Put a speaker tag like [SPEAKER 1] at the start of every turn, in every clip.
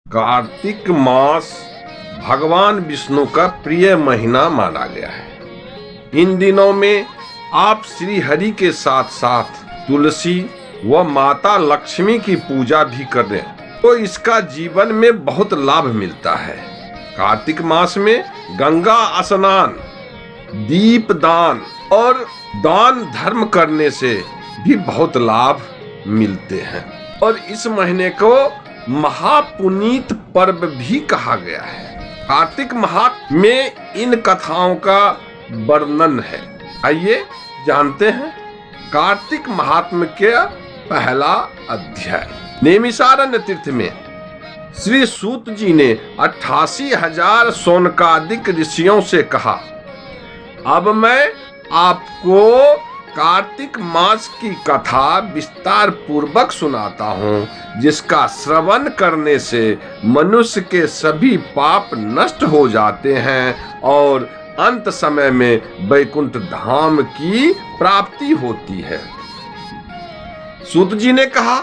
[SPEAKER 1] कार्तिक मास भगवान विष्णु का प्रिय महीना माना गया है। इन दिनों में आप श्री हरि के साथ साथ तुलसी व माता लक्ष्मी की पूजा भी करें तो इसका जीवन में बहुत लाभ मिलता है। कार्तिक मास में गंगा स्नान, दीप दान और दान धर्म करने से भी बहुत लाभ मिलते हैं और इस महीने को महापुनीत पर्व भी कहा गया है। कार्तिक माह में इन कथाओं का वर्णन है। आइए जानते हैं कार्तिक महात्म्य के पहला अध्याय। नैमिषारण्य तीर्थ में श्री सूत जी ने 88,000 शौनकादिक ऋषियों से कहा, अब मैं आपको कार्तिक मास की कथा विस्तार पूर्वक सुनाता हूँ, जिसका श्रवण करने से मनुष्य के सभी पाप नष्ट हो जाते हैं और अंत समय में वैकुंठ धाम की प्राप्ति होती है। सूत जी ने कहा,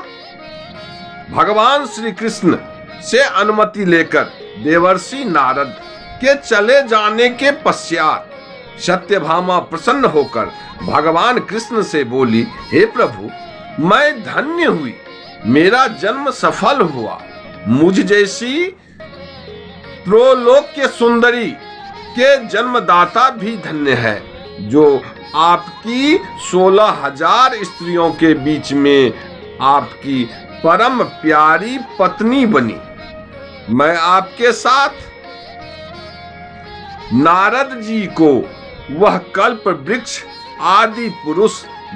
[SPEAKER 1] भगवान श्री कृष्ण से अनुमति लेकर देवर्षि नारद के चले जाने के पश्चात सत्यभामा प्रसन्न होकर भगवान कृष्ण से बोली, हे प्रभु, मैं धन्य हुई, मेरा जन्म सफल हुआ। मुझ जैसी त्रिलोक्य सुंदरी के जन्मदाता भी धन्य है, जो आपकी 16,000 स्त्रियों के बीच में आपकी परम प्यारी पत्नी बनी। मैं आपके साथ नारद जी को वह कल्प वृक्ष आदि पुरुष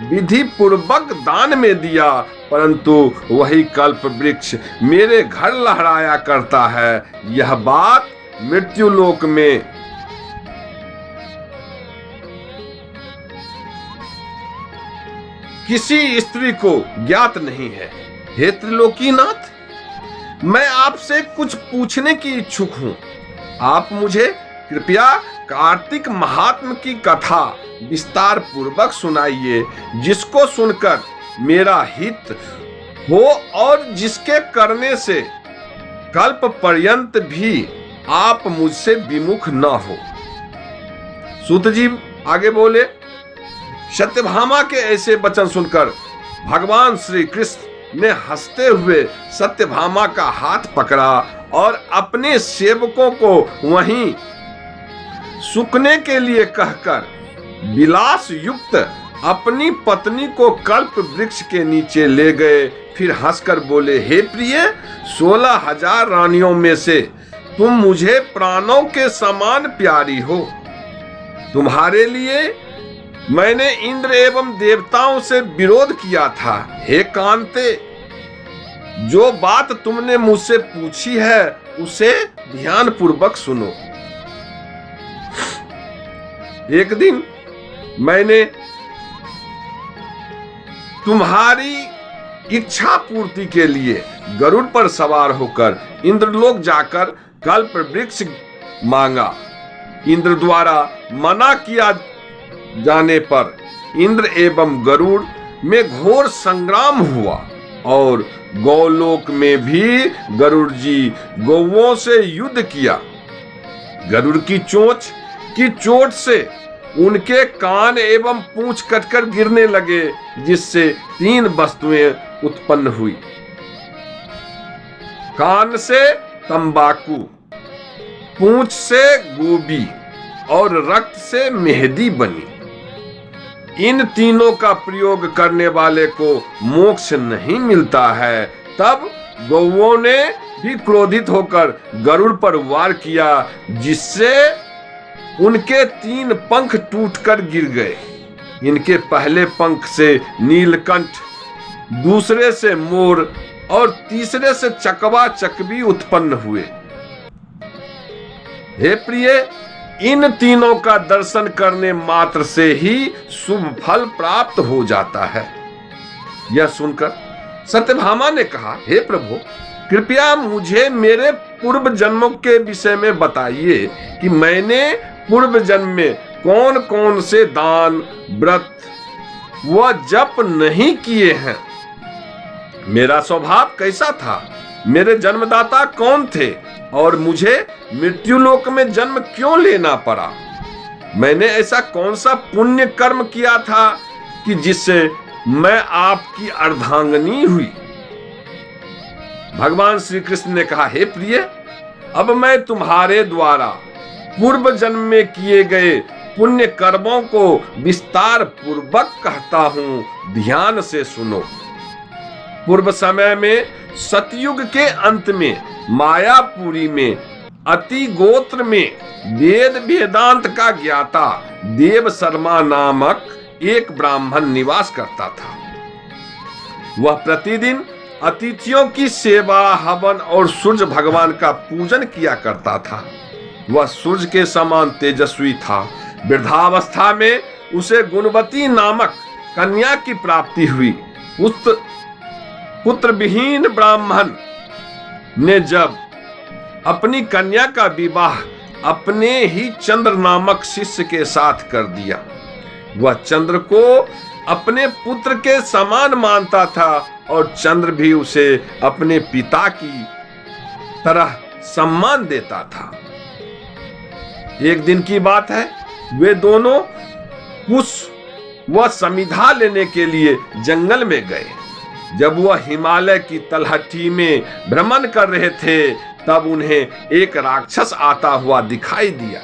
[SPEAKER 1] विधि पूर्वक दान में दिया, परंतु वही कल्प वृक्ष मेरे घर लहराया करता है। यह बात मृत्युलोक में किसी स्त्री को ज्ञात नहीं है। हे त्रिलोकीनाथ, मैं आपसे कुछ पूछने की इच्छुक हूँ। आप मुझे कृपया कार्तिक महात्म्य की कथा विस्तार पूर्वक सुनाइए, जिसको सुनकर मेरा हित हो और जिसके करने से कल्प पर्यंत भी आप मुझसे विमुख न हो। सूत जी आगे बोले, सत्यभामा के ऐसे वचन सुनकर भगवान श्री कृष्ण ने हंसते हुए सत्यभामा का हाथ पकड़ा और अपने सेवकों को वहीं सुकने के लिए कहकर विलास युक्त अपनी पत्नी को कल्प वृक्ष के नीचे ले गए। फिर हंसकर बोले, हे प्रिय, 16,000 रानियों में से तुम मुझे प्राणों के समान प्यारी हो। तुम्हारे लिए मैंने इंद्र एवं देवताओं से विरोध किया था। हे कांते, जो बात तुमने मुझसे पूछी है उसे ध्यान पूर्वक सुनो। एक दिन मैंने तुम्हारी इच्छा पूर्ति के लिए गरुड़ पर सवार होकर इंद्रलोक जाकर कल्प वृक्ष मांगा। इंद्र द्वारा मना किया जाने पर इंद्र एवं गरुड़ में घोर संग्राम हुआ और गौलोक में भी गरुड़ जी गौओं से युद्ध किया। गरुड़ की चोट से उनके कान एवं पूंछ कटकर गिरने लगे, जिससे 3 वस्तुएं उत्पन्न हुई। कान से तंबाकू, पूंछ से गोबी और रक्त से मेहंदी बनी। इन तीनों का प्रयोग करने वाले को मोक्ष नहीं मिलता है। तब गौओं ने भी क्रोधित होकर गरुड़ पर वार किया, जिससे उनके 3 पंख टूटकर गिर गए। इनके पहले पंख से नीलकंठ, दूसरे से मोर और तीसरे से चकवा चकवी उत्पन्न हुए। हे प्रिय, इन तीनों का दर्शन करने मात्र से ही शुभ फल प्राप्त हो जाता है। यह सुनकर सत्यभामा ने कहा, हे प्रभु, कृपया मुझे मेरे पूर्व जन्मों के विषय में बताइए कि मैंने पूर्व जन्म में कौन कौन से दान, व्रत व जप नहीं किए हैं। मेरा स्वभाव कैसा था मेरे जन्मदाता कौन थे और मुझे मृत्युलोक में जन्म क्यों लेना पड़ा? मैंने ऐसा कौन सा पुण्य कर्म किया था कि जिससे मैं आपकी अर्धांगिनी हुई? भगवान श्री कृष्ण ने कहा, हे प्रिय, अब मैं तुम्हारे द्वारा पूर्व जन्म में किए गए पुण्य कर्मों को विस्तार पूर्वक कहता हूं, ध्यान से सुनो। पूर्व समय में सतयुग के अंत में मायापुरी में अति गोत्र में वेद वेदांत का ज्ञाता देव शर्मा नामक एक ब्राह्मण निवास करता था। वह प्रतिदिन अतिथियों की सेवा, हवन और सूर्य भगवान का पूजन किया करता था। वह सूर्य के समान तेजस्वी था। वृद्धावस्था में उसे गुणवती नामक कन्या की प्राप्ति हुई। उस पुत्र विहीन ब्राह्मण ने जब अपनी कन्या का विवाह अपने ही चंद्र नामक शिष्य के साथ कर दिया। वह चंद्र को अपने पुत्र के समान मानता था और चंद्र भी उसे अपने पिता की तरह सम्मान देता था। एक दिन की बात है, वे दोनों पुष्प व समिधा लेने के लिए जंगल में गए। जब वह हिमालय की तलहटी में भ्रमण कर रहे थे, तब उन्हें एक राक्षस आता हुआ दिखाई दिया।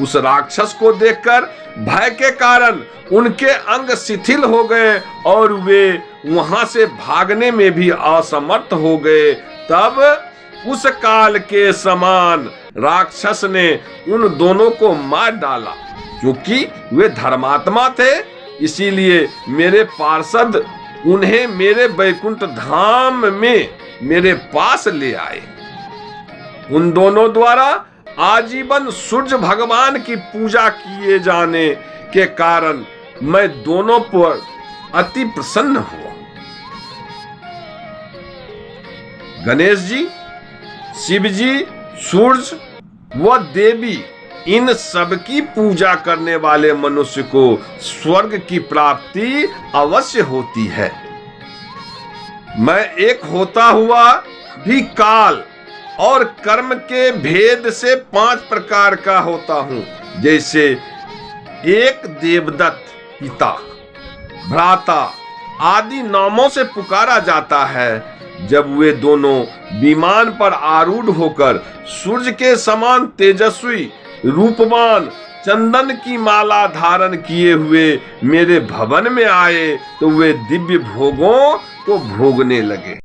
[SPEAKER 1] उस राक्षस को देखकर भय के कारण उनके अंग शिथिल हो गए और वे वहां से भागने में भी असमर्थ हो गए। तब उस काल के समान राक्षस ने उन दोनों को मार डाला। क्योंकि वे धर्मात्मा थे, इसीलिए मेरे पार्षद उन्हें मेरे वैकुंठ धाम में मेरे पास ले आए। उन दोनों द्वारा आजीवन सूर्य भगवान की पूजा किए जाने के कारण मैं दोनों पर अति प्रसन्न हुआ। गणेश जी, शिव जी, सूर्य व देवी, इन सब की पूजा करने वाले मनुष्य को स्वर्ग की प्राप्ति अवश्य होती है। मैं एक होता हुआ भी काल और कर्म के भेद से 5 प्रकार का होता हूं। जैसे एक देवदत्त, पिता, भ्राता आदि नामों से पुकारा जाता है। जब वे दोनों विमान पर आरूढ़ होकर सूर्य के समान तेजस्वी, रूपवान, चंदन की माला धारण किए हुए मेरे भवन में आए, तो वे दिव्य भोगों को भोगने लगे।